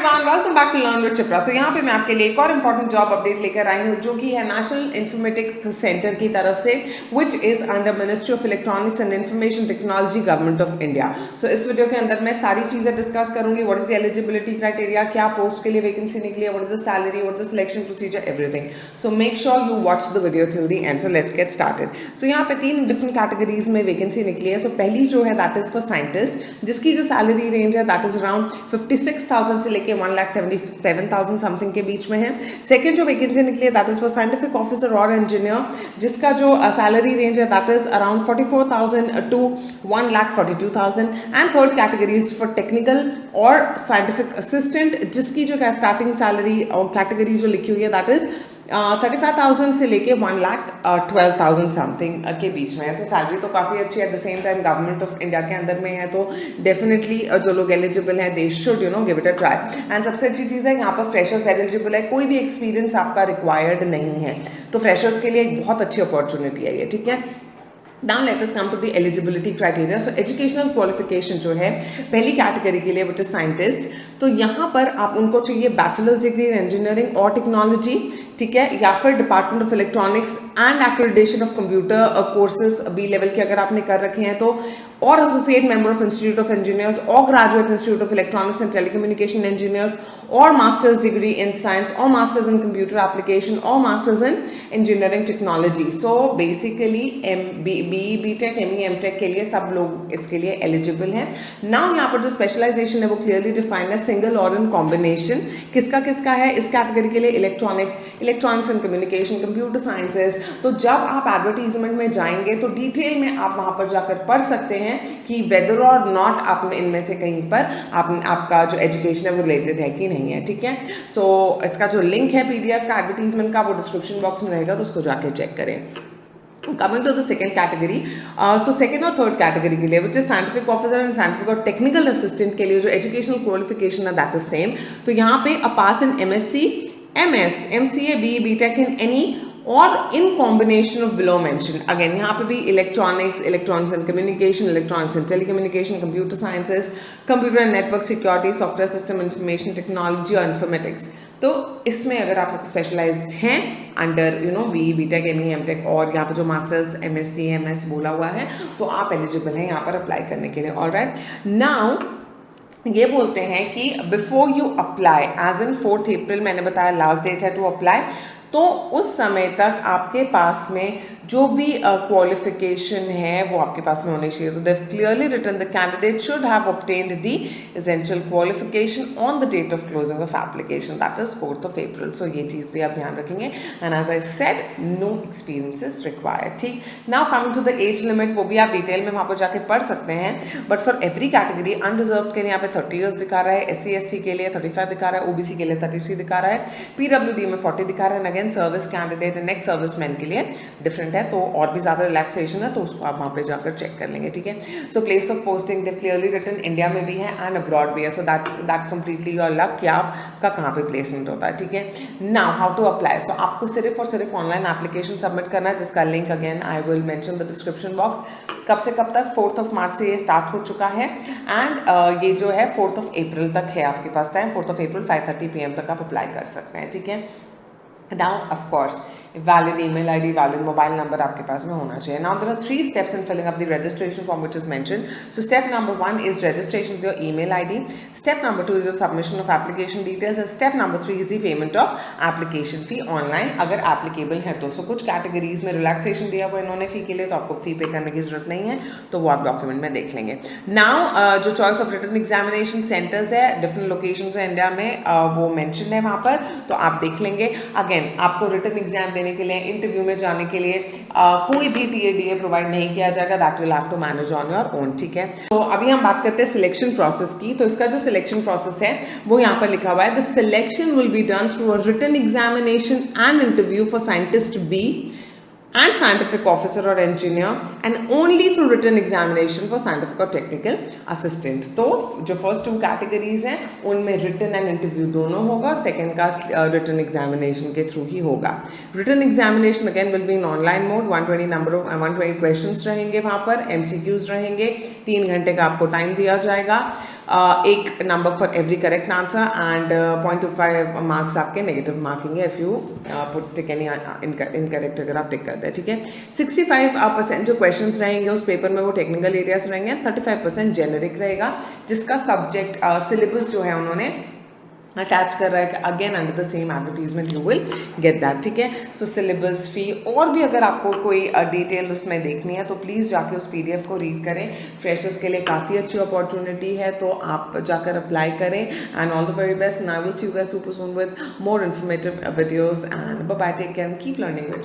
Everyone, welcome back to learn with Shipra. So यहाँ पे मैं आपके लिए एक और इम्पॉर्टेंट जॉब अपडेट लेकर आई हूँ जो कि है नेशनल इंफॉर्मेटिक्स सेंटर की तरफ से, which is under ministry of electronics and information technology, government of India. So इस वीडियो के अंदर मैं सारी चीजें डिस्कस करूंगी। What is the eligibility criteria, क्या पोस्ट के लिए वैकेंसी निकली है, what is the salary, what is the selection procedure, everything. So make sure you watch the video till the end. So let's get started. So यहाँ पे 3 different categories में vacancy निकली है। सो पहली जो है दैट इज फॉर साइंटिस्ट, जिसकी जो सैलरी रेंज है दैट इज अराउंड 56,000 से लेके 1,77,000 समथिंग के बीच में है। सेकंड जो वैकेंसी निकली है that is for scientific officer और इंजीनियर, जिसका जो सैलरी रेंज है that is around 44,000 to 1,42,000। And third category is for technical और साइंटिफिक असिस्टेंट, जिसकी जो स्टार्टिंग सैलरी और कैटेगरी जो लिखी हुई है दैट इज 35,000 से लेके 1,12,000 समथिंग के बीच में है। सो सैलरी तो काफ़ी अच्छी है। At the same time government of India के अंदर में है, तो डेफिनेटली जो लोग एलिजिबल हैं they should give it a try. And सबसे अच्छी चीज़ है यहाँ पर फ्रेशर्स एलिजिबल है, कोई भी एक्सपीरियंस आपका रिक्वायर्ड नहीं है, तो फ्रेशर्स के लिए एक बहुत अच्छी अपॉर्चुनिटी है ये, ठीक है। Now let us come to the eligibility criteria. So educational qualification जो है पहली कैटेगरी के लिए which is scientist, तो यहाँ पर आप उनको चाहिए बैचलर्स डिग्री इन इंजीनियरिंग और टेक्नोलॉजी, ठीक है, या फिर department of electronics and accreditation of computer courses B level के अगर आपने कर रखे हैं तो, और associate member of institute of engineers और graduate institute of electronics and telecommunication engineers, और मास्टर्स डिग्री इन साइंस, और मास्टर्स इन कंप्यूटर एप्लीकेशन, और masters in engineering technology. So basically B tech, M tech के लिए सब लोग इसके लिए एलिजिबल हैं। नाउ यहाँ पर जो स्पेशलाइजेशन है वो क्लियरली डिफाइंड है, सिंगल और इन कॉम्बिनेशन। किसका किसका है इस कैटेगरी के लिए? Electronics and communication, computer sciences. तो जब आप एडवर्टीजमेंट में जाएंगे तो डिटेल में आप वहां पर जाकर पढ़ सकते हैं कि वेदर और नॉट आप में इनमें से कहीं पर आपका जो एजुकेशन है वो रिलेटेड है कि नहीं है, ठीक है। सो इसका जो लिंक है पीडीएफ का एडवर्टीजमेंट का वो डिस्क्रिप्शन बॉक्स में रहेगा, तो उसको जाके चेक करें। Coming to the second category, so second और third category के लिए which is scientific officer and scientific और technical assistant के लिए जो educational qualification है that is same। तो यहाँ पे a pass in MSc, MS, MCA, BTech in any और in combination of below mentioned। Again यहाँ पे भी electronics and communication, electronics and telecommunication, computer sciences, computer and network security, software system information technology और informatics. तो इसमें अगर आप specialised हैं अंडर बीटेक, एमटेक और यहाँ पे जो मास्टर्स MSc MS बोला हुआ है, तो आप एलिजिबल हैं यहाँ पर अप्लाई करने के लिए। ऑलराइट, नाउ ये बोलते हैं कि before you apply, as in 4 April मैंने बताया लास्ट डेट है टू अप्लाई, तो उस समय तक आपके पास में जो भी क्वालिफिकेशन है वो आपके पास में होनी चाहिए। तो they clearly written the candidate should have obtained the essential qualification on the date of closing of application, that is 4 April. So ये चीज़ भी आप ध्यान रखेंगे। And as I said, no experience is required, ठीक। Now coming to the age limit, वो भी आप डिटेल में वहाँ पर जाके पढ़ सकते हैं, but for every category unreserved के लिए यहाँ पे 30 ईयर्स दिखा रहा है, SC ST के लिए 35 दिखा रहा है, OBC के लिए 33 दिखा रहा है, PWD में 40 दिखा रहा है। Again service candidate and ex serviceman के लिए डिफरेंट है, तो और भी ज़्यादा रिलैक्सेशन है तो उसको आप वहाँ पे जाकर चेक कर लेंगे, ठीक है। So place of posting they clearly written India में भी है एंड अब्रॉड भी है। So that's completely your luck कि आपका कहाँ पे प्लेसमेंट होता है, ठीक है। Now how to apply, so आपको सिर्फ और सिर्फ ऑनलाइन एप्लीकेशन सबमिट करना है, जिसका link again I will mention the description box. कब से कब तक? 4 मार्च से ये स्टार्ट हो चुका है एंड ये जो है 4 अप्रैल तक है आपके पास टाइम। 4 अप्रैल 5:30 PM तक आप अप्लाई कर सकते हैं, ठीक है। Now, of course, valid email ID, valid mobile number आपके पास में होना चाहिए। Now there are 3 steps in filling up the registration form which is mentioned. So step number 1 is registration with your email ID. Step number 2 is the submission of application details, and step number 3 is the payment of application fee online अगर applicable है तो। So कुछ categories में relaxation दिया हुआ इन्होंने fee के लिए, तो आपको fee पे करने की जरूरत नहीं है, तो वो आप document में देख लेंगे। Now जो choice of written examination centers है, different locations है इंडिया में, वो mentioned है वहाँ पर, तो आप देख लेंगे। Again आपको रिटन एग्जाम देने के लिए, इंटरव्यू में जाने के लिए कोई भी TADA प्रोवाइड नहीं किया जाएगा, that will have to manage on your own, ठीक है। तो अभी हम बात करते हैं सिलेक्शन प्रोसेस की। तो इसका जो सिलेक्शन प्रोसेस है वो यहाँ पर लिखा हुआ है, the selection will be done through a written examination and interview for scientist B and scientific officer or engineer, and only through written examination for scientific or technical assistant। तो जो first 2 categories हैं उनमें written and interview दोनों होगा, second का written examination के through ही होगा। Written examination again will be in online mode, 120 questions रहेंगे वहाँ पर, MCQs रहेंगे, 3 घंटे का आपको टाइम दिया जाएगा। 1 number for every correct answer and 0.25 marks आपके नेगेटिव मार्किंग है if you put tick any incorrect अगर आप टिक करते हैं, ठीक है। 65% जो क्वेश्चंस रहेंगे उस पेपर में वो टेक्निकल एरियाज रहेंगे, 35% जेनरिक रहेगा, जिसका सब्जेक्ट सिलेबस जो है उन्होंने अटैच कर रहा है again under the same advertisement, you will get that, ठीक है। सो सिलेबस, फी और भी अगर आपको कोई डिटेल उसमें देखनी है तो प्लीज़ जाके उस PDF को रीड करें। फ्रेशर्स के लिए काफ़ी अच्छी अपॉर्चुनिटी है, तो आप जाकर अप्लाई करें and all the very best. I will see you guys super soon with more informative videos and bye bye, take care and keep learning with